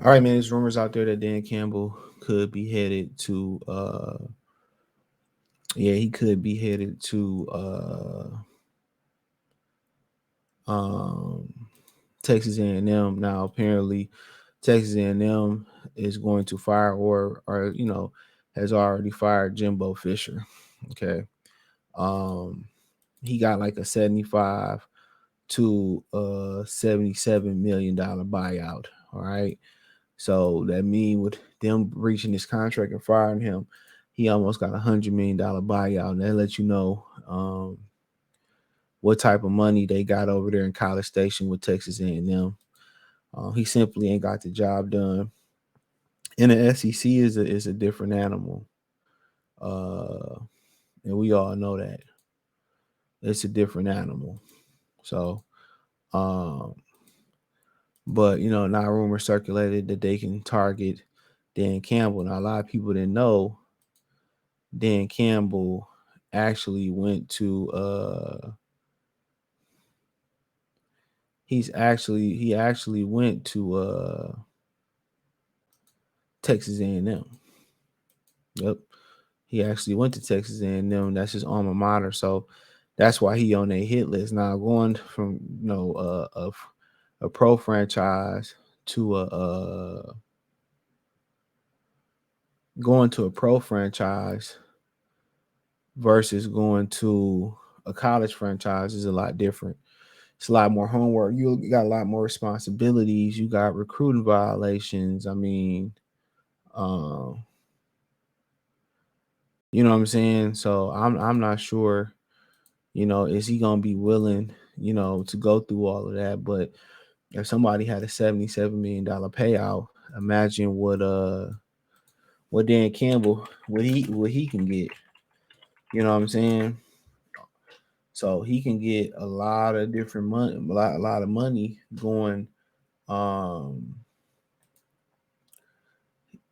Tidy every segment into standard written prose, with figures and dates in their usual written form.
All right, man. There's rumors out there that Dan Campbell could be headed to he could be headed to um Texas A&M. Now apparently Texas A&M is going to fire or has already fired Jimbo Fisher. Okay. Um he got like a 75 to $77 million buyout. All right. So that mean with them breaching his contract and firing him, he almost got $100 million buyout. And that lets you know what type of money they got over there in College Station with Texas A&M. He simply ain't got the job done. And the SEC is a different animal, and we all know that it's a different animal. So, um, but now rumors circulated that they can target Dan Campbell. Now a lot of people didn't know Dan Campbell actually went to he actually went to Texas A&M. Yep. He actually went to Texas A&M. That's his alma mater. So that's why he on their hit list. Now going from a pro franchise to a going to a pro franchise versus going to a college franchise is a lot different. It's a lot more homework. You got a lot more responsibilities. You got recruiting violations. I mean, um, you know what I'm saying? So I'm not sure, is he gonna be willing, to go through all of that? But if somebody had a $77 million payout, imagine what Dan Campbell what he can get. You know what I'm saying? So he can get a lot of different money, a lot of money going. Um,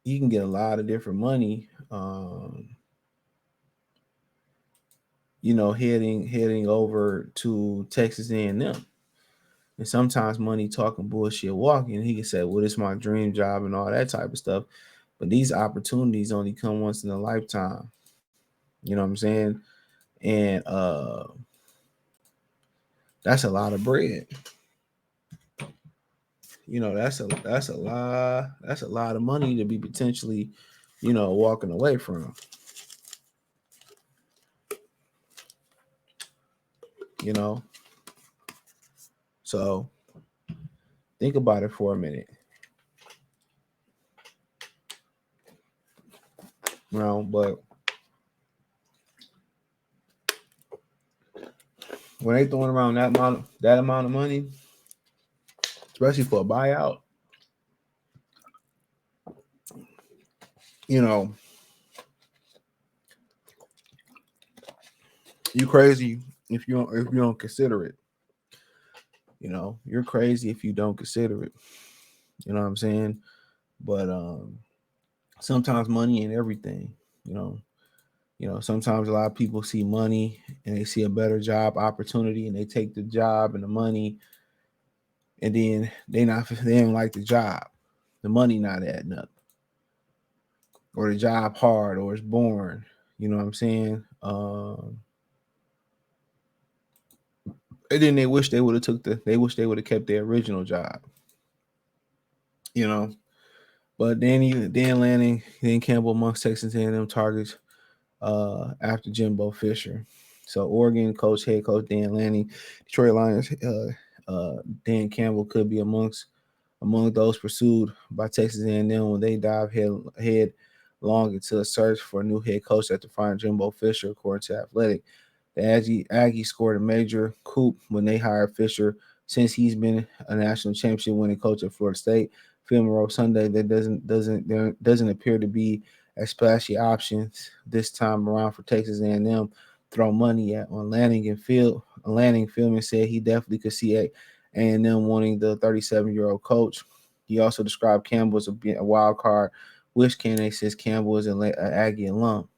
he can get a lot of different money. Heading over to Texas A&M. And sometimes money talking bullshit walking. He can say, "Well, it's my dream job" and all that type of stuff. But these opportunities only come once in a lifetime. You know what I'm saying? And that's a lot of bread. That's a lot of money to be potentially, walking away from. You know, so think about it for a minute. But when they throwing around that amount of money, especially for a buyout, you know, you crazy if you don't consider it. You're crazy if you don't consider it. You know what I'm saying? But sometimes money ain't everything. You know. Sometimes a lot of people see money and they see a better job opportunity and they take the job and the money, and then they don't like the job. The money not adding up, or the job hard, or it's boring. You know what I'm saying? And then they wish they would have kept their original job. You know, but Dan Campbell amongst Texans A&M targets after Jimbo Fisher. So Oregon head coach Dan Lanning, Detroit Lions Dan Campbell could be among those pursued by Texas A&M when they dive head long into a search for a new head coach after firing Jimbo Fisher, according to Athletic. The Aggies scored a major coup when they hired Fisher, since he's been a national championship winning coach at Florida State. Film wrote Sunday that doesn't appear to be a splashy options this time around for Texas A&M. Throw money at on Lanning and Field. Lanning filming said he definitely could see A&M wanting the 37-year-old coach. He also described Campbell as a wild card wish candidate, since Campbell is an Aggie alum.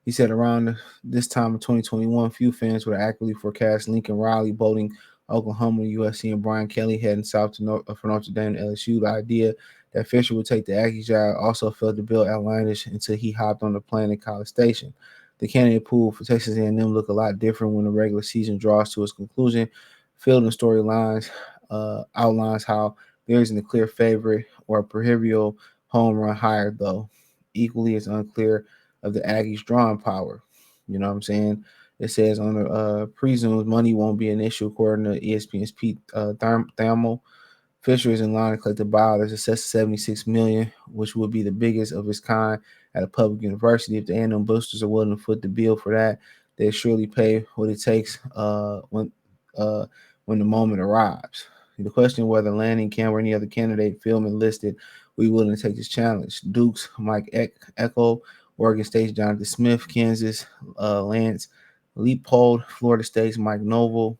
He said around this time of 2021, few fans would actively forecast Lincoln Riley bolting Oklahoma, USC, and Brian Kelly heading south for Notre Dame and LSU. The idea that Fisher would take the Aggie job also felt a bit outlandish until he hopped on the plane at College Station. The candidate pool for Texas A&M look a lot different when the regular season draws to its conclusion. Fielding storylines outlines how there isn't a clear favorite or a proverbial home run hired, though. Equally as unclear of the Aggies' drawing power. You know what I'm saying? It says on the presumes money won't be an issue according to ESPN's Pete Thamel. Fisher is in line to collect the buyout that's assessed 76 million, which would be the biggest of its kind at a public university. If the A&M boosters are willing to foot the bill for that, they surely pay what it takes uh, when the moment arrives. The question whether Lanning, Campbell, or any other candidate film enlisted will be willing to take this challenge. Duke's Mike Echo, Oregon State's Jonathan Smith, Kansas Lance Leopold, Florida State's Mike Norville,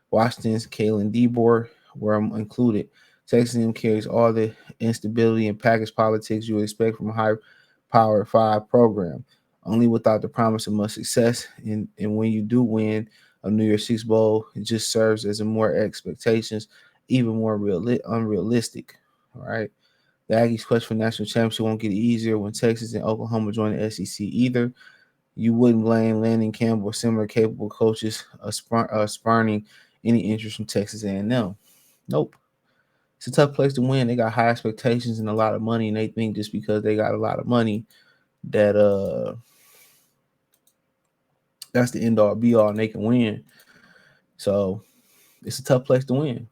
Washington's Kalen DeBoer were included. Texas A&M carries all the instability and package politics you would expect from a high-powered 5 program, only without the promise of much success. And when you do win a New Year's Six Bowl, it just serves as a more expectations, even more unrealistic. All right. The Aggies' quest for national championship won't get easier when Texas and Oklahoma join the SEC either. You wouldn't blame Landon Campbell or similar capable coaches spurning any interest from Texas A&M. Nope. It's a tough place to win. They got high expectations and a lot of money, and they think just because they got a lot of money that that's the end all be all and they can win. So it's a tough place to win.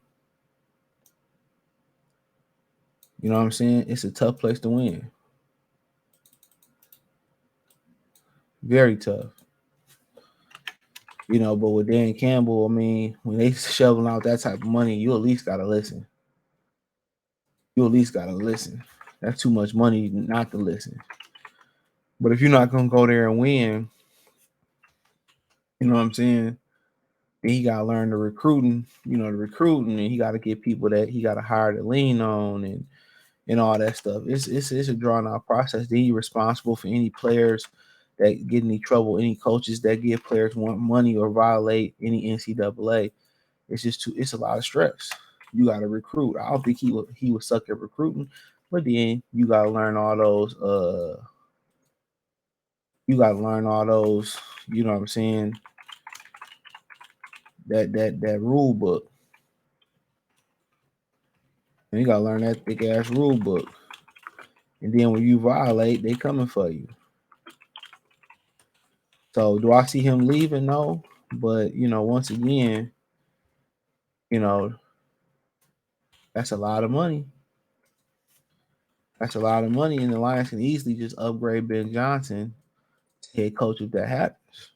You know what I'm saying? It's a tough place to win. Very tough. You know, but with Dan Campbell, I mean, when they shoveling out that type of money, you at least gotta listen. You at least gotta listen. That's too much money not to listen. But if you're not gonna go there and win, you know what I'm saying? Then he gotta learn the recruiting, and he gotta get people that he gotta hire to lean on and all that stuff. It's a drawn out process. Then he responsible for any players that get any trouble, any coaches that give players more money or violate any NCAA. It's just it's a lot of stress. You got to recruit. I don't think he would suck at recruiting, but then you got to learn all those. You got to learn all those. You know what I'm saying? That rule book, and you got to learn that thick ass rule book. And then when you violate, they coming for you. So do I see him leaving? No, but once again, you know, that's a lot of money. That's a lot of money, and the Lions can easily just upgrade Ben Johnson to head coach if that happens.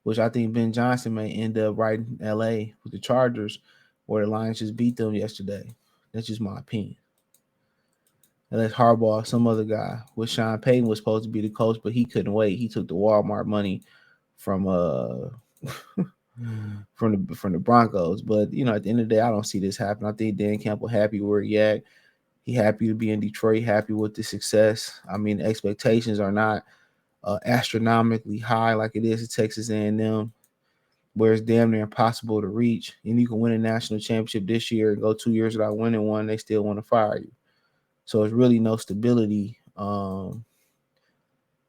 Which I think Ben Johnson may end up right in LA with the Chargers, where the Lions just beat them yesterday. That's just my opinion. Unless Harbaugh, some other guy, with Sean Payton was supposed to be the coach, but he couldn't wait. He took the Walmart money from from the Broncos. But at the end of the day, I don't see this happen. I think Dan Campbell happy where he at. He happy to be in Detroit, happy with the success. I mean, the expectations are not astronomically high like it is at Texas A&M, where it's damn near impossible to reach. And you can win a national championship this year and go 2 years without winning one, they still want to fire you. So it's really no stability, in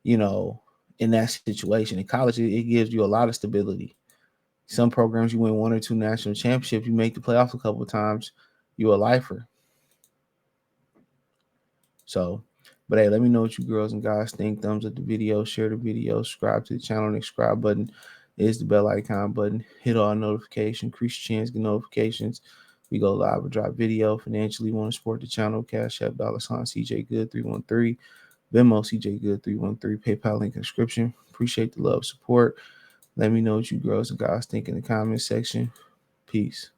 that situation. In college, it gives you a lot of stability. Some programs, you win 1 or 2 national championships, you make the playoffs a couple of times, you're a lifer. So, but hey, let me know what you girls and guys think. Thumbs up the video, share the video, subscribe to the channel. The subscribe button is the bell icon button. Hit all notifications, increase your chance, get notifications. We go live or drop video. Financially, want to support the channel? Cash App, $sign CJ Good 313, Venmo CJ Good 313, PayPal link in description. Appreciate the love, support. Let me know what you girls and guys think in the comment section. Peace.